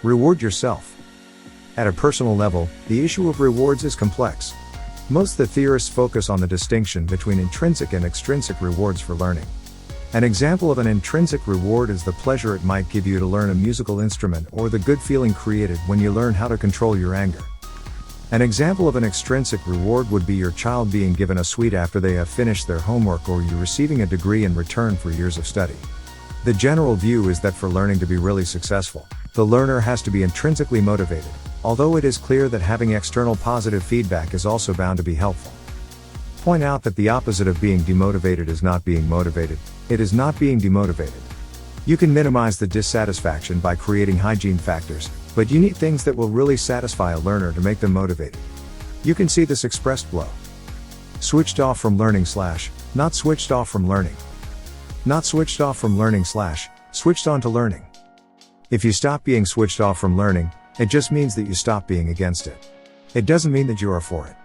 Reward yourself. At a personal level, the issue of rewards is complex. Most of the theorists focus on the distinction between intrinsic and extrinsic rewards for learning. An example of an intrinsic reward is the pleasure it might give you to learn a musical instrument or the good feeling created when you learn how to control your anger. An example of an extrinsic reward would be your child being given a sweet after they have finished their homework or you receiving a degree in return for years of study. The general view is that for learning to be really successful, the learner has to be intrinsically motivated, although it is clear that having external positive feedback is also bound to be helpful. Point out that the opposite of being demotivated is not being motivated, it is not being demotivated. You can minimize the dissatisfaction by creating hygiene factors, but you need things that will really satisfy a learner to make them motivated. You can see this expressed below. Switched off from learning / not switched off from learning. Not switched off from learning / switched on to learning. If you stop being switched off from learning, it just means that you stop being against it. It doesn't mean that you are for it.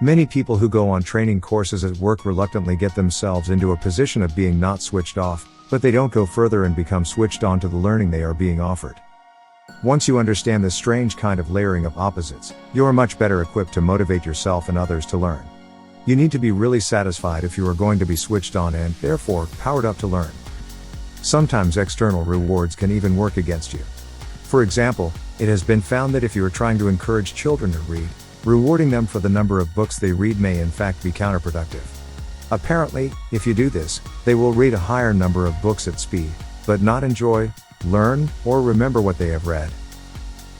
Many people who go on training courses at work reluctantly get themselves into a position of being not switched off, but they don't go further and become switched on to the learning they are being offered. Once you understand this strange kind of layering of opposites, you are much better equipped to motivate yourself and others to learn. You need to be really satisfied if you are going to be switched on and, therefore, powered up to learn. Sometimes external rewards can even work against you. For example, it has been found that if you are trying to encourage children to read, rewarding them for the number of books they read may in fact be counterproductive. Apparently, if you do this, they will read a higher number of books at speed, but not enjoy, learn, or remember what they have read.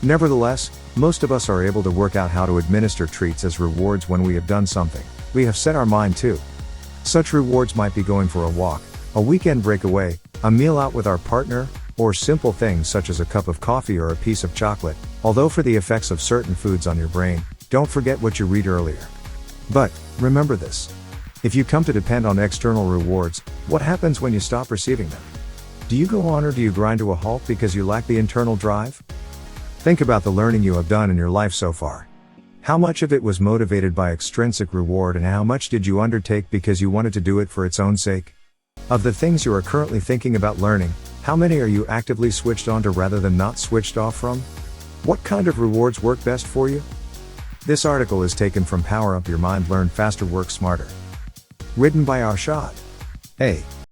Nevertheless, most of us are able to work out how to administer treats as rewards when we have done something we have set our mind to. Such rewards might be going for a walk, a weekend breakaway, a meal out with our partner, or simple things such as a cup of coffee or a piece of chocolate, although for the effects of certain foods on your brain, don't forget what you read earlier. But, remember this. If you come to depend on external rewards, what happens when you stop receiving them? Do you go on or do you grind to a halt because you lack the internal drive? Think about the learning you have done in your life so far. How much of it was motivated by extrinsic reward and how much did you undertake because you wanted to do it for its own sake? Of the things you are currently thinking about learning, how many are you actively switched on to rather than not switched off from? What kind of rewards work best for you? This article is taken from Power Up Your Mind, Learn Faster, Work Smarter. Written by Arshad A.